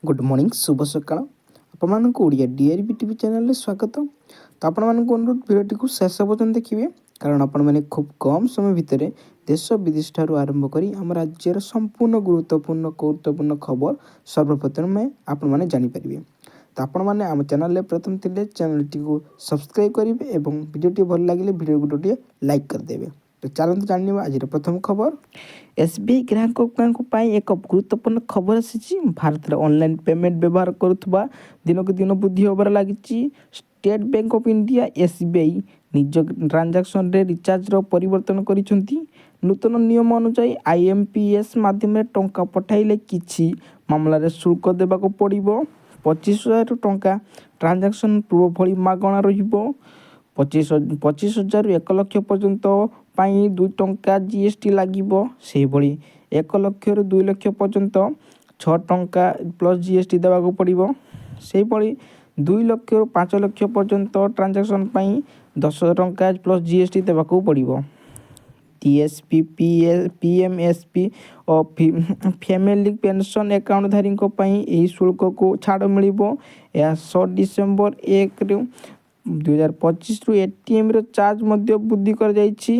Good morning शुभ सकाळ आपको Odia DRB TV channel स्वागत। तो आपण अनुरोध भिडियोटी को शेष पर्यटन देखिए कारण आपण मैंने खूब कम समय भितर देश विदेश ठार आरंभ कर आम राज्यर संपूर्ण गुरुत्वपूर्ण खबर सर्वप्रथम में आपण मैंने जानीपर। तो आपण मैंने आम चैनल प्रथम थे चैनल टी सब्सक्राइब करेंगे और भिडियोटी भल लगे भिडियो गोटे लाइक करदे। तो चलते जान आज प्रथम खबर एसबीआई ग्राहक एक गुरुत्वपूर्ण खबर आसी। भारत में ऑनलाइन पेमेंट व्यवहार करुवा दिन को दिन वृद्धि होबार लगी। State bank of India SBI निज ट्रांजैक्शन रे रिचार्ज परिवर्तन करिसेंती। नूतन नियम अनुसार आईएमपीएस माध्यम टंका पठाइले किछि मामला शुल्क देवाक पड़िबो। 25,000 टंका ट्रांजैक्शन पूर्व भली मागणा रहिबो। 25,000 ରୁ 1 ଲକ୍ଷ पर्यंत ପାଇଁ 2 ଟଙ୍କା जीएसटी ଲାଗିବ। ସେହିଭଳି 1 ଲକ୍ଷରୁ 2 ଲକ୍ଷ पर्यंत 6 ଟଙ୍କା ପ୍ଲସ୍ जीएसटी ଦେବାକୁ ପଡ଼ିବ। ସେହିଭଳି 2 ଲକ୍ଷରୁ 5 ଲକ୍ଷ पर्यंत ଟ୍ରାଞ୍ଜାକ୍ସନ୍ ପାଇଁ 10 ଟଙ୍କା ପ୍ଲସ୍ जीएसटी ଦେବାକୁ ପଡ଼ିବ। टीएसपी पीएमएसपी और फैमिली पेंशन अकाउंटधारीଙ୍କ ପାଇଁ ଏହି ଶୁଳ୍କକୁ ଛାଡ଼ ମିଳିବ। ଏହା 6 ଡିସେମ୍ବର 1 2025 एटीएम चार्ज मध्य वृद्धि कर जाइछि।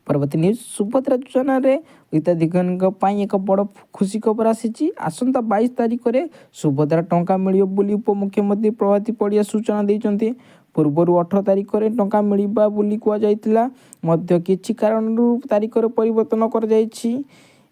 परवर्ती न्यूज सुभद्रा योजना हिताधिकारी एक बड़ खुशी खबर आसी। आसंता 22 तारिख में सुभद्रा टंका मिलियो बोली उपमुख्यमंत्री प्रभाती पड़िया सूचना देते। पूर्वर 18 तारिख में टंका मिलवा बोली कहुला किसी कारण तारिख परिवर्तन कर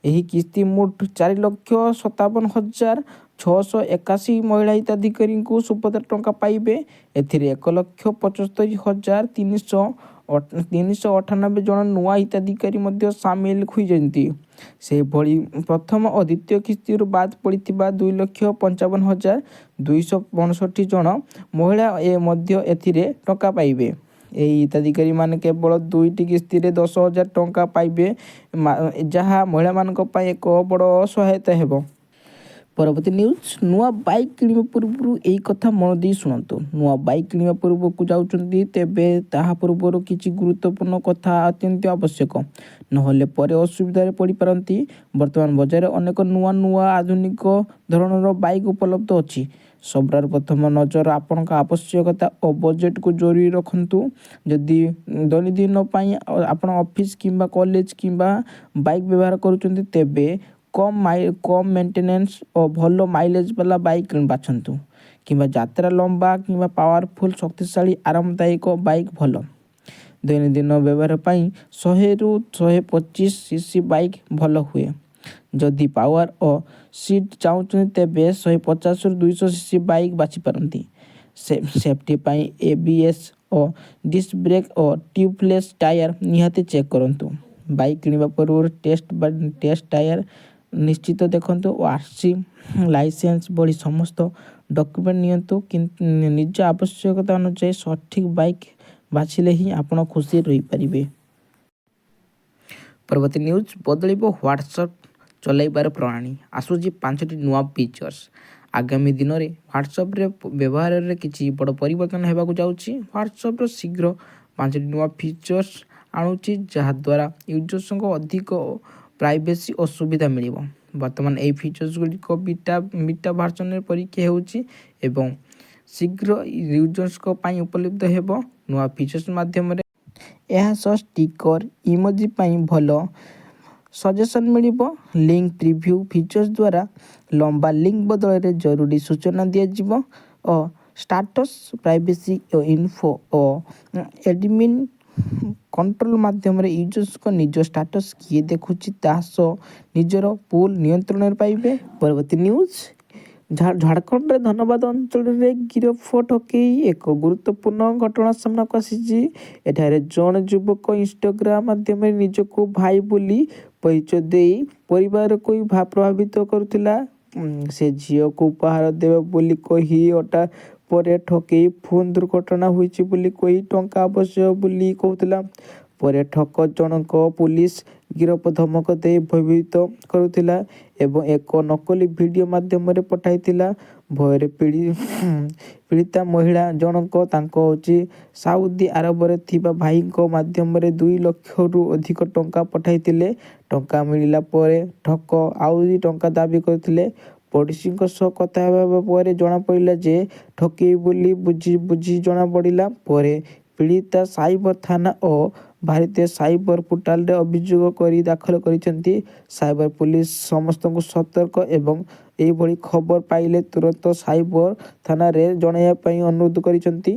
किस्ती मोट 4,57,681 महिला हिताधिकारी सुभद्रा टंका पाइबे। एथिरे 1,75,398 जन नुआ हिताधिकारी सामिल होती। से भली प्रथम और द्वितीय किस्ती बाद पड़ता 2,55,265 जन महिला एथिरे टंका पाइबे। यही हिताधिकारी माने केवल 2टी किस्ती 10,000 टंका पाइबे जहाँ महिला मानक पाई एक बड़ सहायता हेबो। परवर्ती न्यूज नुआ बाइक किणवा पूर्व यही कथा मन दे शुणु। नुआ बाइक किणवा पूर्व को जाउछंती तेबे ताहा पूर्व किछि गुरुत्वपूर्ण कथा अत्यंत आवश्यक नहले परे असुविधा पड़ पारती। वर्तमान बजार अनेक नुआ नुआ आधुनिक धरणर बाइक उपलब्ध अच्छी। सबरार प्रथम नजर आपण आवश्यकता और बजेट को जरूरी रखु। जदि दैनंदिन आपण ऑफिस किंबा कॉलेज किंबा बाइक व्यवहार करुचंती तेबे कम मेंटेनेंस और भलो माइलेज वाला बाइक बाछंतु किंबा यात्रा लंबा किंबा पावरफुल शक्तिशाली आरामदायक बाइक भलो। दैनंदिन व्यवहार पाई 100 ରୁ 125 सीसी बाइक भलो हुए। जदि पावर और सीट चाहते तेबे 150 ରୁ 200 सीसी बाइक बाछि पारंती। सेफ्टी पाई एबीएस और डिस्क ब्रेक और ट्यूबलेस टायर निहाती चेक करंतु। बाइक किणवा पूर्व टेस्ट टायर निश्चित देखंतु और आरसी लाइसेंस बड़ी समस्त डॉक्यूमेंट नियंतु। निज आवश्यकता अनुसार सठिक बाइक बाछिले ही आपण खुशी रही पारिबे। परवर्ती न्यूज बदलिबो व्हाट्सएप चलाइबार प्रणाली आसुची 5टी नुआ फीचर्स। आगामी दिन में व्हाट्सएप व्यवहार में किसी बड़ परिवर्तन होगा जाऊँगी। व्हाट्सएप शीघ्र 5टी नुआ फीचर्स आणुची जहाद्वारा यूजर्स को अधिक प्राइवेसी और सुविधा मिल। बर्तमान यही फीचर्स गुड़िक बीटा वर्जन परीक्षा होची एवं शीघ्र यूजर्स को पाई उपलब्ध हेबो। नुआ फीचर्स माध्यम यह स्टिकर इमोजी पाई भलो ସଜେସନ୍ ମିଳିବ। ଲିଙ୍କ ପ୍ରିଭ୍ୟୁ ଫିଚର୍ସ ଦ୍ୱାରା ଲମ୍ବା ଲିଙ୍କ ବଦଳରେ ଜରୁରୀ ସୂଚନା ଦିଆଯିବ ଓ ଷ୍ଟାଟସ୍ ପ୍ରାଇଭେସି ଓ ଇନଫୋ ଓ ଏଡମିନ୍ କଣ୍ଟ୍ରୋଲ ମାଧ୍ୟମରେ ୟୁଜର୍ସଙ୍କ ନିଜ ଷ୍ଟାଟସ୍ କିଏ ଦେଖୁଛି ତାହା ସହ ନିଜର ପୁଲ୍ ନିୟନ୍ତ୍ରଣରେ ପାଇବେ। ପରବର୍ତ୍ତୀ ନ୍ୟୁଜ୍, ଝାଡ଼ଖଣ୍ଡରେ ଧନବାଦ ଅଞ୍ଚଳରେ ଗିରଫ ଠକେଇ ଏକ ଗୁରୁତ୍ୱପୂର୍ଣ୍ଣ ଘଟଣା ସାମ୍ନାକୁ ଆସିଛି। ଏଠାରେ ଜଣେ ଯୁବକ ଇନଷ୍ଟାଗ୍ରାମ ମାଧ୍ୟମରେ ନିଜକୁ ଭାଇ ବୋଲି ପରିଚୟ ଦେଇ ପରିବାରକୁ ପ୍ରଭାବିତ କରୁଥିଲା। ସେ ଝିଅକୁ ଉପହାର ଦେବ ବୋଲି କହି ଅଟା ପରେ ଠକେଇ ଫୋନ୍ ଦୁର୍ଘଟଣା ହୋଇଛି ବୋଲି କହି ଟଙ୍କା ଆବଶ୍ୟକ ବୋଲି କହୁଥିଲା। ପରେ ଠକ ଜଣକ ପୁଲିସ ଗିରଫ ଧମକ ଦେଇ ଭୟଭୀତ କରୁଥିଲା ଏବଂ ଏକ ନକଲି ଭିଡ଼ିଓ ମାଧ୍ୟମରେ ପଠାଇଥିଲା। ଭୟରେ ପୀଡ଼ିତା ମହିଳା ଜଣକ ତାଙ୍କ ସାଉଦି ଆରବରେ ଥିବା ଭାଇଙ୍କ ମାଧ୍ୟମରେ 2 ଲକ୍ଷରୁ ଅଧିକ ଟଙ୍କା ପଠାଇଥିଲେ। ଟଙ୍କା ମିଳିଲା ପରେ ଠକ ଆହୁରି ଟଙ୍କା ଦାବି କରିଥିଲେ। ପଡ଼ୋଶୀଙ୍କ ସହ କଥା ହେବା ପରେ ଜଣାପଡ଼ିଲା ଯେ ଠକେଇ ବୋଲି ବୁଝି ଜଣାପଡ଼ିଲା ପରେ ପୀଡ଼ିତା ସାଇବର ଥାନା ଓ ଭାରତୀୟ ସାଇବର ପୋର୍ଟାଲରେ ଅଭିଯୋଗ ଦାଖଲ କରିଛନ୍ତି। ସାଇବର ପୁଲିସ ସମସ୍ତଙ୍କୁ ସତର୍କ ଏବଂ ଏହିଭଳି ଖବର ପାଇଲେ ତୁରନ୍ତ ସାଇବର ଥାନାରେ ଜଣାଇବା ପାଇଁ ଅନୁରୋଧ କରିଛନ୍ତି।